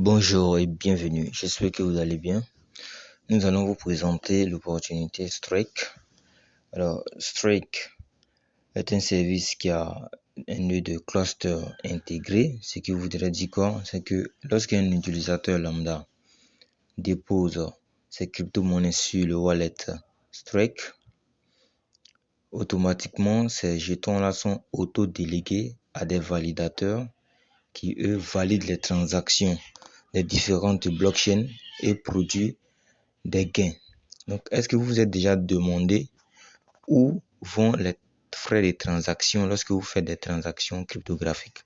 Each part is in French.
Bonjour et bienvenue, j'espère que vous allez bien. Nous allons vous présenter l'opportunité Strike. Alors, Strike est un service qui a un nœud de cluster intégré. Ce qui voudrait dire quoi? C'est que lorsqu'un utilisateur lambda dépose ses crypto-monnaies sur le wallet Strike, automatiquement, ces jetons-là sont auto-délégués à des validateurs qui, eux, valident les transactions des différentes blockchains et produisent des gains. Donc, est-ce que vous vous êtes déjà demandé où vont les frais de transaction lorsque vous faites des transactions cryptographiques?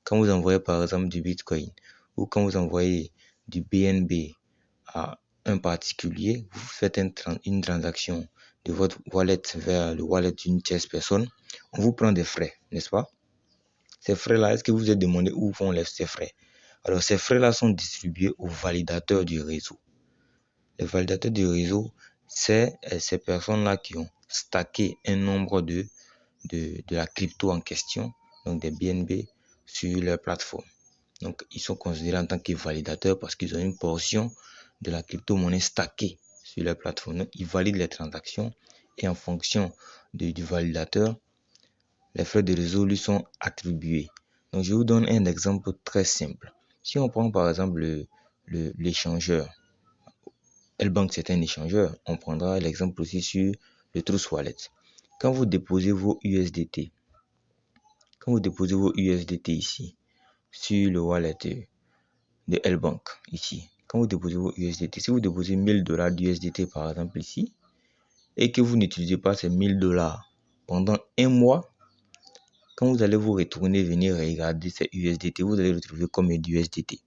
Quand vous envoyez par exemple du Bitcoin ou quand vous envoyez du BNB à un particulier, vous faites une transaction de votre wallet vers le wallet d'une tierce personne, on vous prend des frais, n'est-ce pas? Ces frais-là, est-ce que vous vous êtes demandé où vont ces frais? Alors, ces frais-là sont distribués aux validateurs du réseau. Les validateurs du réseau, c'est ces personnes-là qui ont stacké un nombre de la crypto en question, donc des BNB, sur leur plateforme. Donc, ils sont considérés en tant que validateurs parce qu'ils ont une portion de la crypto-monnaie stackée sur leur plateforme. Donc, ils valident les transactions et en fonction du validateur, les frais de réseau lui sont attribués. Donc, je vous donne un exemple très simple. Si on prend par exemple l'échangeur, L-Bank, c'est un échangeur. On prendra l'exemple aussi sur le Trust Wallet. Quand vous déposez vos USDT, ici, sur le wallet de L-Bank, ici, quand vous déposez vos USDT, si vous déposez $1000 d'USDT par exemple ici, et que vous n'utilisez pas ces $1000 pendant un mois, quand vous allez vous retourner, venir regarder ces USDT, vous allez retrouver combien d'USDT.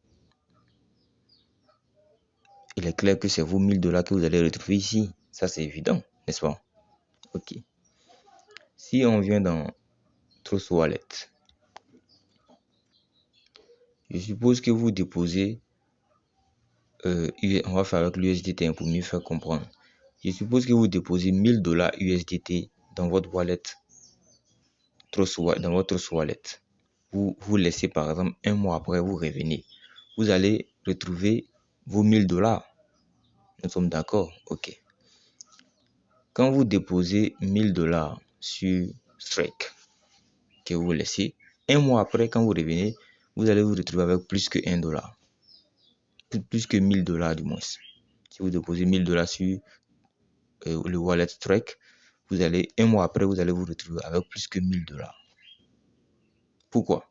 Il est clair que c'est vos $1000 que vous allez retrouver ici. Ça, c'est évident, n'est-ce pas? Ok. Si on vient dans Trust Wallet, je suppose que vous déposez, on va faire avec l'USDT pour mieux faire comprendre. Je suppose que vous déposez $1000 USDT dans votre wallet, dans votre Trust Wallet. Vous laissez par exemple un mois après, vous revenez. Vous allez retrouver vos $1000. Nous sommes d'accord? Ok. Quand vous déposez $1000 sur Strike, que vous laissez, un mois après, quand vous revenez, vous allez vous retrouver avec plus que $1. Plus que $1000 du moins. Si vous déposez $1000 sur le wallet Strike, un mois après, vous allez vous retrouver avec plus que $1000. Pourquoi?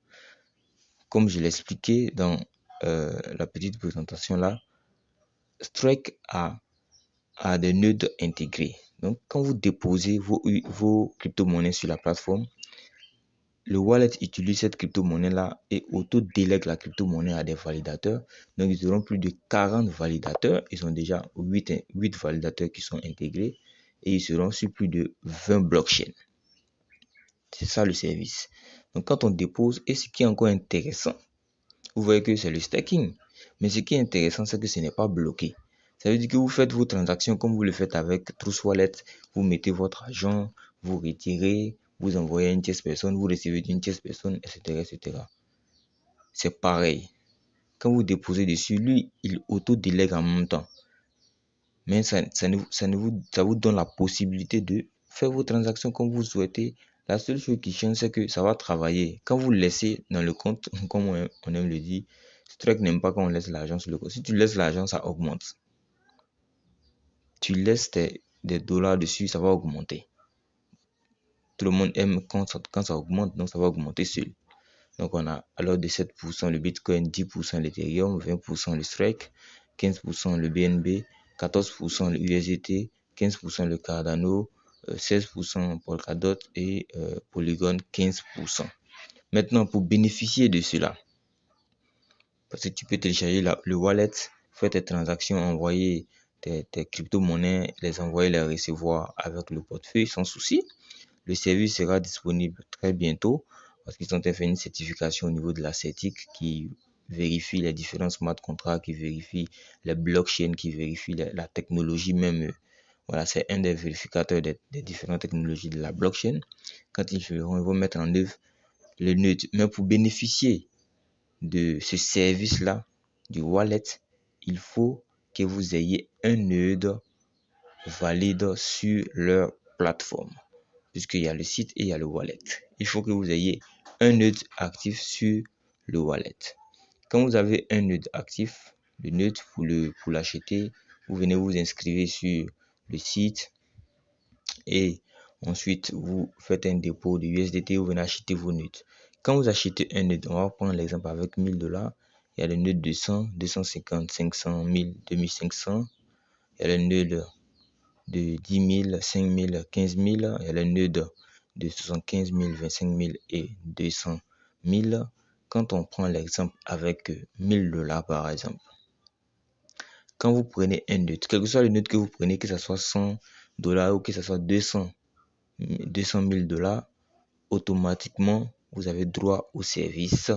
Comme je l'expliquais dans la petite présentation là, Strike a des nœuds intégrés. Donc, quand vous déposez vos crypto-monnaies sur la plateforme, le wallet utilise cette crypto-monnaie-là et auto-délègue la crypto-monnaie à des validateurs. Donc, ils auront plus de 40 validateurs. Ils ont déjà 8 validateurs qui sont intégrés et ils seront sur plus de 20 blockchains. C'est ça le service. Donc, quand on dépose, et ce qui est encore intéressant, vous voyez que c'est le staking. Mais ce qui est intéressant, c'est que ce n'est pas bloqué. Ça veut dire que vous faites vos transactions comme vous le faites avec Trust Wallet. Vous mettez votre argent, vous retirez, vous envoyez à une tierce personne, vous recevez d'une tierce personne, etc., etc. C'est pareil. Quand vous déposez dessus, lui, il auto-délègue en même temps. Mais ça vous donne la possibilité de faire vos transactions comme vous souhaitez. La seule chose qui change, c'est que ça va travailler. Quand vous laissez dans le compte, comme on aime le dire, Strike n'aime pas quand on laisse l'argent sur le compte. Si tu laisses l'argent, ça augmente. Tu laisses des dollars dessus, ça va augmenter. Tout le monde aime quand ça augmente, donc ça va augmenter seul. Donc on a alors de 7% le Bitcoin, 10% l'Ethereum, 20% le Strike, 15% le BNB, 14% le USDT, 15% le Cardano, 16% Polkadot et Polygon 15%. Maintenant, pour bénéficier de cela, parce que tu peux télécharger le wallet, faire tes transactions, envoyer tes crypto-monnaies, les envoyer, les recevoir avec le portefeuille sans souci. Le service sera disponible très bientôt parce qu'ils ont fait une certification au niveau de la CETIC qui vérifie les différents smart contracts, qui vérifie les blockchains, qui vérifie la technologie même. Voilà, c'est un des vérificateurs des différentes technologies de la blockchain. Quand ils vont mettre en œuvre le nœud. Mais pour bénéficier de ce service-là, du wallet, il faut que vous ayez un nœud valide sur leur plateforme, puisqu'il y a le site et il y a le wallet. Il faut que vous ayez un nœud actif sur le wallet. Quand vous avez un nœud actif, le nœud pour l'acheter, vous venez vous inscrire sur le site et ensuite vous faites un dépôt de USDT, vous venez acheter vos nœuds. Quand vous achetez un nœud, on va prendre l'exemple avec $1000, il y a le nœud 200, 250, 500, 1000, 2500, il y a le nœud de 10 000, 5 000, 15 000, il y a le nœud de 75 000, 25 000 et 200 000. Quand on prend l'exemple avec $1000 par exemple, quand vous prenez un nœud, quel que soit le nœud que vous prenez, que ce soit $100 ou que ce soit 200 $200 000, automatiquement, vous avez droit au service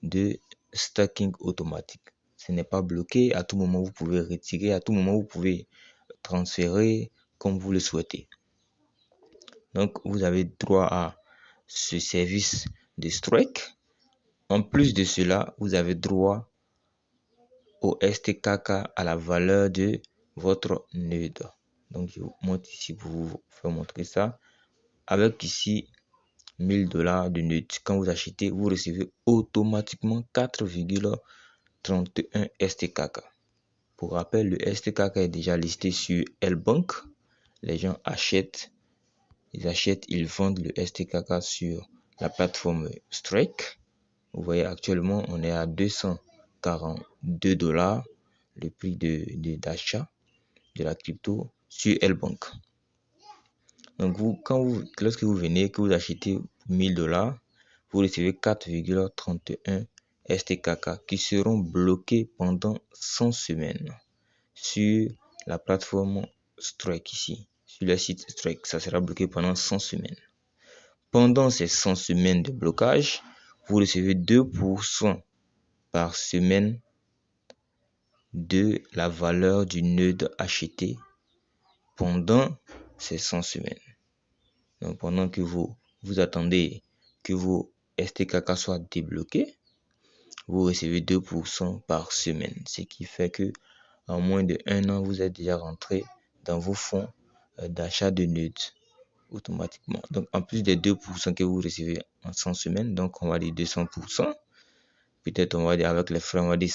de stacking automatique. Ce n'est pas bloqué. À tout moment, vous pouvez retirer. À tout moment, vous pouvez transférer comme vous le souhaitez. Donc, vous avez droit à ce service de strike. En plus de cela, vous avez droit au STKK à la valeur de votre nœud. Donc, je vous montre ici pour vous faire montrer ça. Avec ici $1000 de nœud. Quand vous achetez, vous recevez automatiquement 4,31 STKK. Pour rappel, le STKK est déjà listé sur L-Bank. Les gens achètent, ils vendent le STKK sur la plateforme Strike. Vous voyez, actuellement, on est à $242 le prix d'achat de la crypto sur L-Bank. Donc, lorsque vous venez, que vous achetez $1000, vous recevez 4,31 STKK qui seront bloqués pendant 100 semaines sur la plateforme Strike ici. Sur le site Strike, ça sera bloqué pendant 100 semaines. Pendant ces 100 semaines de blocage, vous recevez 2% par semaine de la valeur du nœud acheté pendant ces 100 semaines. Donc, pendant que vous attendez que vos STKK soient débloqués, vous recevez 2% par semaine. Ce qui fait que en moins de 1 an, vous êtes déjà rentré dans vos fonds d'achat de nœuds automatiquement. Donc, en plus des 2% que vous recevez en 100 semaines, donc on va dire 200%. Peut-être on va dire avec les frais, on va dire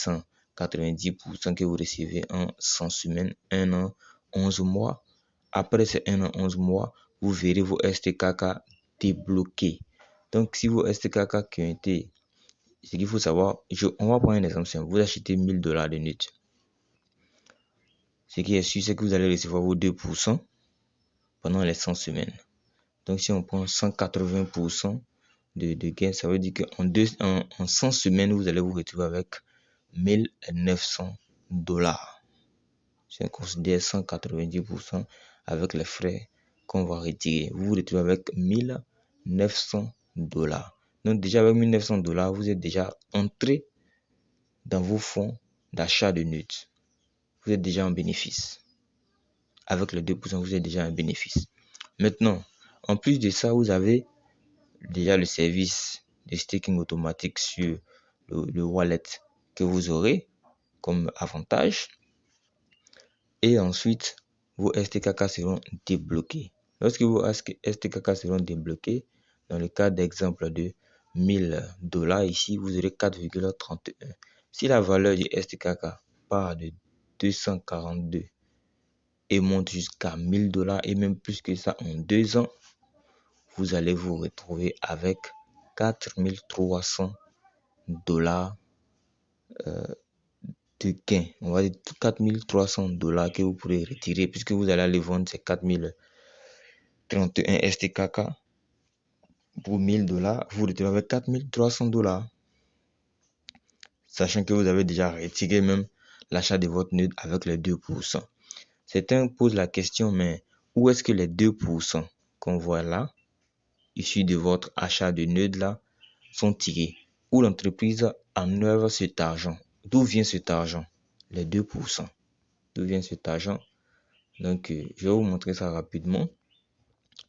190% que vous recevez en 100 semaines, 1 an, 11 mois. Après ces 1 an, 11 mois, vous verrez vos STKK débloqués. Donc, si vos STKK qui ont été... Ce qu'il faut savoir, on va prendre un exemple simple. Vous achetez $1000 de nœuds. Ce qui est sûr, c'est que vous allez recevoir vos 2% pendant les 100 semaines. Donc, si on prend 180% de gain, ça veut dire qu'en 100 semaines, vous allez vous retrouver avec $1900. Si on considère 190% avec les frais qu'on va retirer, vous vous retrouvez avec $1900. Donc déjà avec $1900, vous êtes déjà entré dans vos fonds d'achat de nœuds. Vous êtes déjà en bénéfice. Avec les 2%, vous êtes déjà en bénéfice. Maintenant, en plus de ça, vous avez déjà le service de staking automatique sur le wallet que vous aurez comme avantage. Et ensuite, vos STKK seront débloqués. Lorsque vos STKK seront débloqués, dans le cas d'exemple de $1000 ici, vous aurez 4,31. Si la valeur du STKK part de 242 et monte jusqu'à $1000 et même plus que ça en 2 ans, vous allez vous retrouver avec $4300 de gain. On va dire $4300 que vous pourrez retirer puisque vous allez aller vendre ces 4031 STKK pour $1000. Vous retrouvez avec $4300. Sachant que vous avez déjà retiré même l'achat de votre nœud avec les 2%. Certains posent la question, mais où est-ce que les 2% qu'on voit là, issus de votre achat de nœud là, sont tirés? Où l'entreprise enlève cet argent? D'où vient cet argent? Les 2%. D'où vient cet argent? Donc, je vais vous montrer ça rapidement.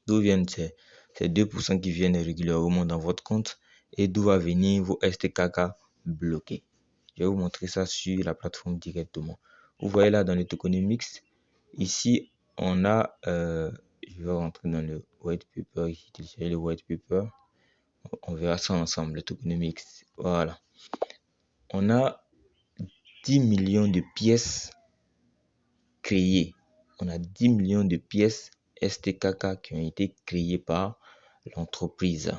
D'où viennent ces 2% qui viennent régulièrement dans votre compte et d'où va venir vos STKK bloqués. Je vais vous montrer ça sur la plateforme directement. Vous voyez là dans le tokenomics, ici on a, je vais rentrer dans le white paper, ici télécharger le white paper. On verra ça ensemble, le tokenomics. Voilà. On a 10 millions de pièces créées. On a 10 millions de pièces STKK qui ont été créées par l'entreprise.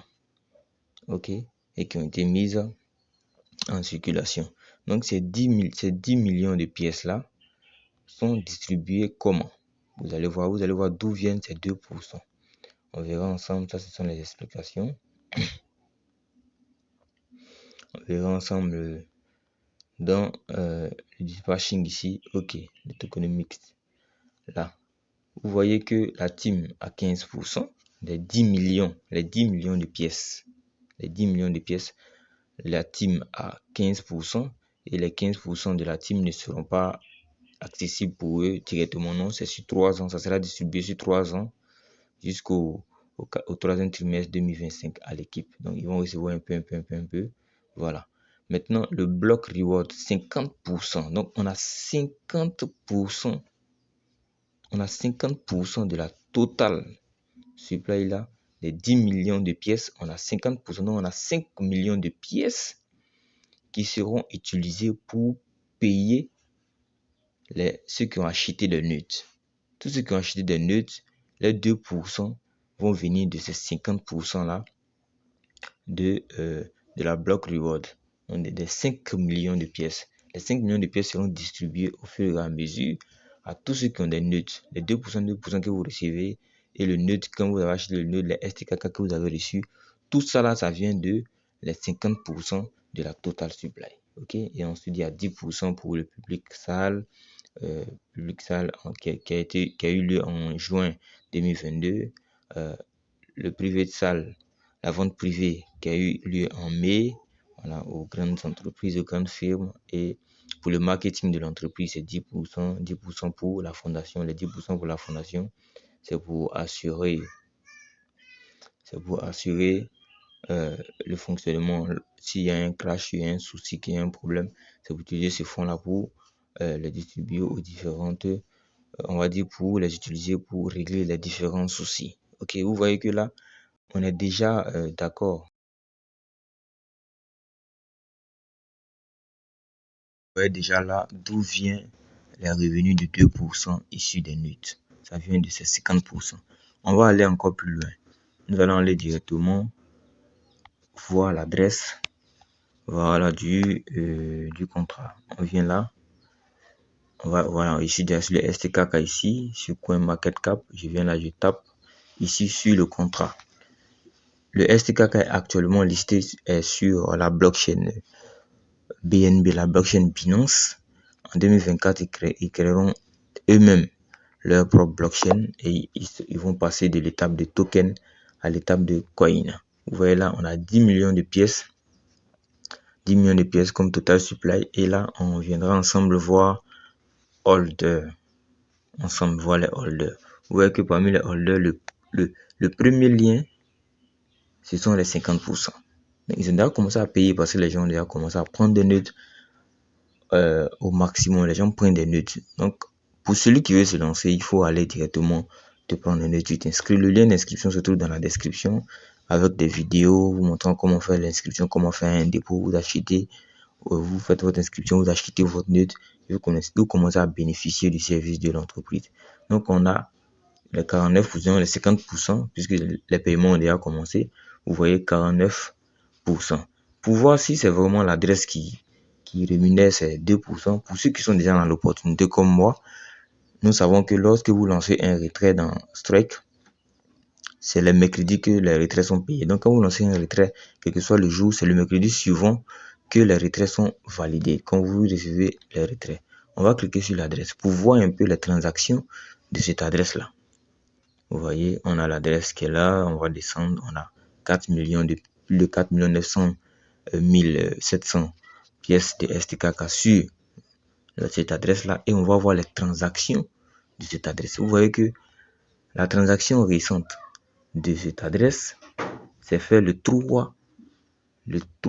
OK? Et qui ont été mises en circulation. Donc ces 10 millions de pièces là sont distribuées comment? Vous allez voir d'où viennent ces 2%. On verra ensemble, ça ce sont les explications. On verra ensemble dans le dispatching ici. OK, le tokenomics. Là, vous voyez que la team a 15% des 10 millions, les 10 millions de pièces. Les 10 millions de pièces, la team a 15% et les 15% de la team ne seront pas accessibles pour eux directement. Non, c'est sur 3 ans. Ça sera distribué sur 3 ans jusqu'au troisième trimestre 2025 à l'équipe. Donc, ils vont recevoir un peu. Voilà. Maintenant, le block reward, 50%. Donc, on a 50%. On a 50% de la totale supply là. Les 10 millions de pièces, on a 50%. Donc, on a 5 millions de pièces qui seront utilisées pour payer ceux qui ont acheté des nœuds. Tous ceux qui ont acheté des nœuds, les 2% vont venir de ces 50% là de la block reward. Donc des 5 millions de pièces. Les 5 millions de pièces seront distribuées au fur et à mesure à tous ceux qui ont des nœuds. Les 2% que vous recevez et le nœud, quand vous avez acheté le nœud, les STKK que vous avez reçu, tout ça là, ça vient de les 50% de la total supply. Ok? Et ensuite, il y a 10% pour le public salle. Qui a eu lieu en juin 2022. Le privé de salle, la vente privée qui a eu lieu en mai, voilà, aux grandes entreprises, aux grandes firmes. Et pour le marketing de l'entreprise, c'est 10%, 10% pour la fondation. Les 10% pour la fondation, c'est pour assurer le fonctionnement. S'il y a un crash, s'il y a un souci, qu'il y a un problème, c'est pour utiliser ces fonds-là pour les distribuer aux différentes, on va dire pour les utiliser pour régler les différents soucis. Ok, vous voyez que là, on est déjà d'accord. Vous voyez déjà là d'où vient les revenus de 2% issus des nœuds. Ça vient de ces 50%. On va aller encore plus loin. Nous allons aller directement voir l'adresse, voilà, du contrat. On vient là. Voilà, ici sur le STKK ici, sur CoinMarketCap, je viens là, je tape ici sur le contrat. Le STKK est actuellement listé sur la blockchain BNB, la blockchain Binance. En 2024, ils créeront eux-mêmes leur propre blockchain et ils vont passer de l'étape de token à l'étape de coin. Vous voyez là, on a 10 millions de pièces. 10 millions de pièces comme total supply. Et là, on viendra ensemble voir holder. Ensemble voir les holders. Vous voyez que parmi les holders, le premier lien, ce sont les 50%. Donc, ils ont déjà commencé à payer parce que les gens ont déjà commencé à prendre des nœuds au maximum. Les gens prennent des nœuds. Donc, pour celui qui veut se lancer, il faut aller directement te prendre un nœud. Tu t'inscris. Le lien d'inscription se trouve dans la description avec des vidéos vous montrant comment faire l'inscription, comment faire un dépôt, vous achetez. Vous faites votre inscription, vous achetez votre nœud et vous commencez à bénéficier du service de l'entreprise. Donc, on a les 49%, les 50%, puisque les paiements ont déjà commencé. Vous voyez 49%. Pour voir si c'est vraiment l'adresse qui rémunère ces 2%, pour ceux qui sont déjà dans l'opportunité comme moi, nous savons que lorsque vous lancez un retrait dans Strike, c'est le mercredi que les retraits sont payés. Donc, quand vous lancez un retrait, quel que soit le jour, c'est le mercredi suivant que les retraits sont validés. Quand vous recevez les retraits, on va cliquer sur l'adresse pour voir un peu les transactions de cette adresse-là. Vous voyez, on a l'adresse qui est là, on va descendre, on a 4 millions de plus de 4 900 700 pièces de STKK sur cette adresse-là et on va voir les transactions de cette adresse. Vous voyez que la transaction récente de cette adresse s'est fait le 3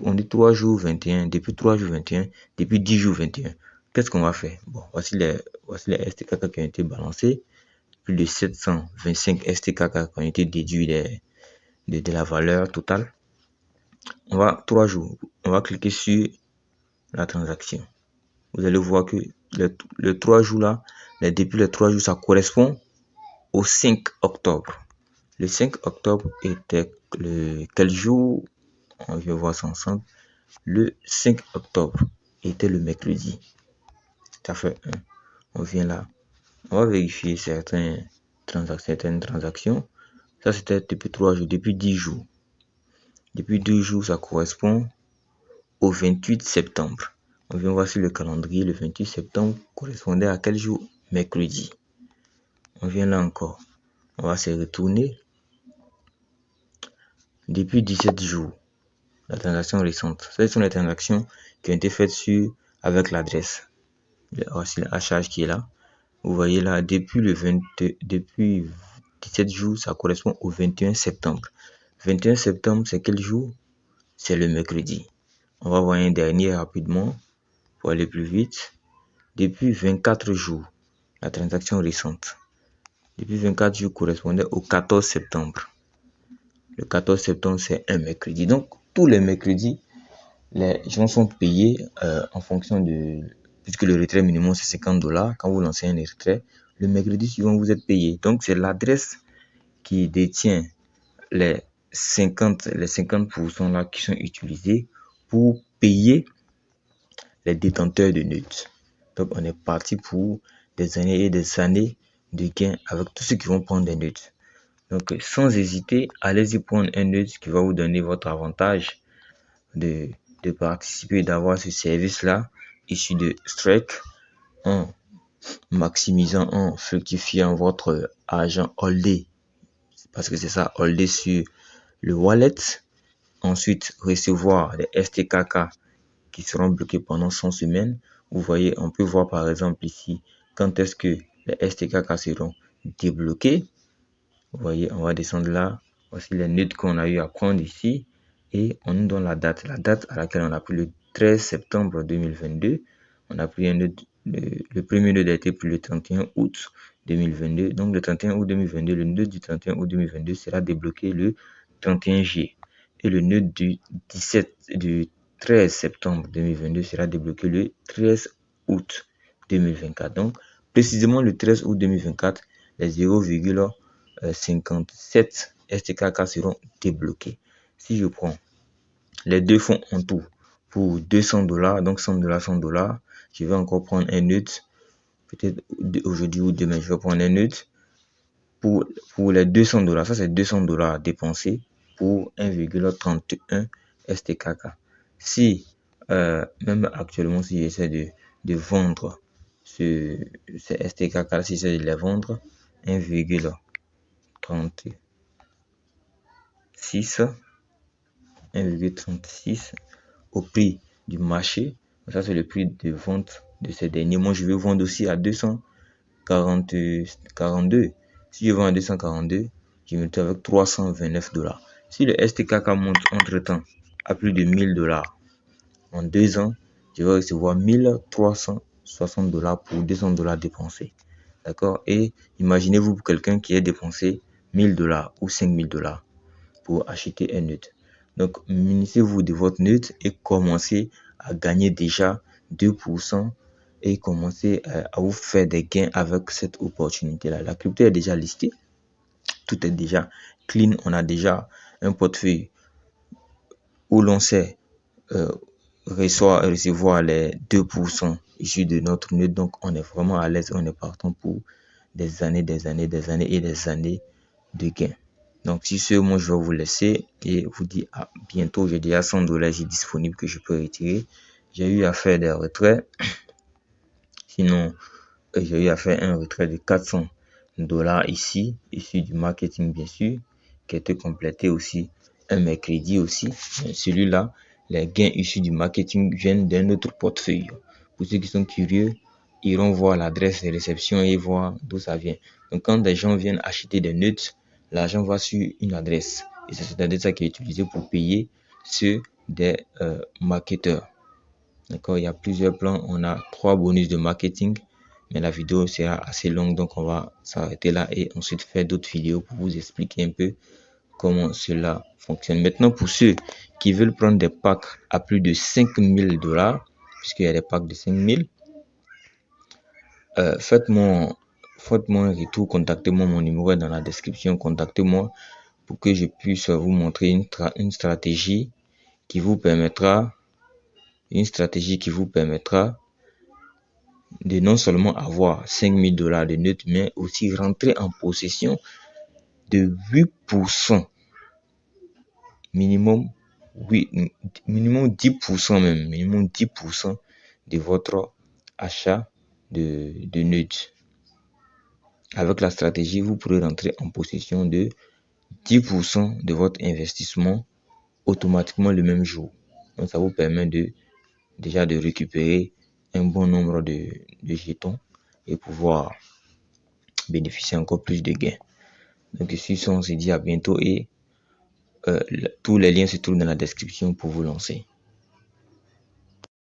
On dit 3 jours 21, depuis 3 jours 21, depuis 10 jours 21. Qu'est-ce qu'on va faire? Bon, voici les STKK qui ont été balancés. Plus de 725 STKK qui ont été déduits de la valeur totale. On va 3 jours. On va cliquer sur la transaction. Vous allez voir que le 3 jours là, depuis les 3 jours, ça correspond au 5 octobre. Le 5 octobre était quel jour? On va voir ça ensemble. Le 5 octobre était le mercredi. Ça fait 1. On vient là. On va vérifier certaines transactions. Ça, c'était depuis 3 jours, depuis 10 jours. Depuis 2 jours, ça correspond au 28 septembre. On vient voir sur le calendrier, le 28 septembre correspondait à quel jour? Mercredi. On vient là encore. On va se retourner. Depuis 17 jours, la transaction récente. Ce sont les transactions qui ont été faites avec l'adresse. Voici la charge qui est là. Vous voyez là, depuis 17 jours, ça correspond au 21 septembre. 21 septembre, c'est quel jour? C'est le mercredi. On va voir un dernier rapidement pour aller plus vite. Depuis 24 jours, la transaction récente. Depuis 24 jours correspondait au 14 septembre. Le 14 septembre, c'est un mercredi. Donc, tous les mercredis, les gens sont payés en fonction de... Puisque le retrait minimum, c'est $50. Quand vous lancez un retrait, le mercredi suivant, vous êtes payé. Donc, c'est l'adresse qui détient les 50% là qui sont utilisés pour payer les détenteurs de nœuds. Donc, on est parti pour des années et des années de gains avec tous ceux qui vont prendre des nœuds. Donc, sans hésiter, allez-y prendre un nœud qui va vous donner votre avantage de participer, d'avoir ce service-là issu de Strike en maximisant, en fructifiant votre argent holdé. Parce que c'est ça, holdé sur le wallet. Ensuite, recevoir des STKK qui seront bloqués pendant 100 semaines. Vous voyez, on peut voir par exemple ici quand est-ce que les STKK seront débloqués. Vous voyez, on va descendre là. Voici les nœuds qu'on a eu à prendre ici. Et on nous donne la date à laquelle on a pris le 13 septembre 2022. On a pris un nœud, le premier nœud a été pris le 31 août 2022. Donc le 31 août 2022, le nœud du 31 août 2022 sera débloqué le 31 juillet. Et le nœud du 13 septembre 2022 sera débloqué le 13 août 2024. Donc précisément le 13 août 2024, les 0,57 STKK seront débloqués. Si je prends les deux fonds en tout pour $200, donc $100, je vais encore prendre un nœud, peut-être aujourd'hui ou demain, je vais prendre un nœud pour les $200. Ça, c'est $200 dépensés pour 1,31 STKK. Si, même actuellement, si j'essaie de vendre ces STKK, si j'essaie de les vendre, 1,36 au prix du marché. Ça, c'est le prix de vente de ces derniers. Moi, je vais vendre aussi à 242. Si je vends à 242, je me retrouve avec $329. Si le STKK monte entre-temps à plus de $1000 en 2 ans, je vais recevoir $1360 pour $200 dépensés. D'accord? Et imaginez-vous pour quelqu'un qui a dépensé $1000 ou $5000 pour acheter un nœud. Donc, munissez-vous de votre nœud et commencez à gagner déjà 2% et commencez à vous faire des gains avec cette opportunité-là. La crypto est déjà listée. Tout est déjà clean. On a déjà un portefeuille où l'on sait recevoir les 2% issus de notre nœud. Donc, on est vraiment à l'aise. On est partant pour des années et des années de gains. Donc, si ce, moi, je vais vous laisser et vous dire à bientôt. J'ai déjà $100 disponible que je peux retirer. J'ai eu à faire des retraits. Sinon, j'ai eu à faire un retrait de $400 ici, issu du marketing, bien sûr, qui a été complété aussi un mercredi aussi. Celui-là, les gains issus du marketing viennent d'un autre portefeuille. Pour ceux qui sont curieux, iront voir l'adresse de réception et voir d'où ça vient. Donc, quand des gens viennent acheter des nœuds, l'argent va sur une adresse. Et c'est cette adresse qui est utilisée pour payer ceux des marketeurs. D'accord, il y a plusieurs plans. On a 3 bonus de marketing, mais la vidéo sera assez longue, donc on va s'arrêter là et ensuite faire d'autres vidéos pour vous expliquer un peu comment cela fonctionne. Maintenant, pour ceux qui veulent prendre des packs à plus de 5000 $, puisqu'il y a des packs de 5000, faites-moi un retour, contactez-moi, mon numéro est dans la description, contactez-moi pour que je puisse vous montrer une stratégie qui vous permettra de non seulement avoir 5000 $ de notes, mais aussi rentrer en possession de 8%, minimum 10% même, minimum 10% de votre achat de notes. Avec la stratégie, vous pourrez rentrer en possession de 10% de votre investissement automatiquement le même jour. Donc ça vous permet déjà de récupérer un bon nombre de jetons et pouvoir bénéficier encore plus de gains. Donc ici, on se dit à bientôt et tous les liens se trouvent dans la description pour vous lancer.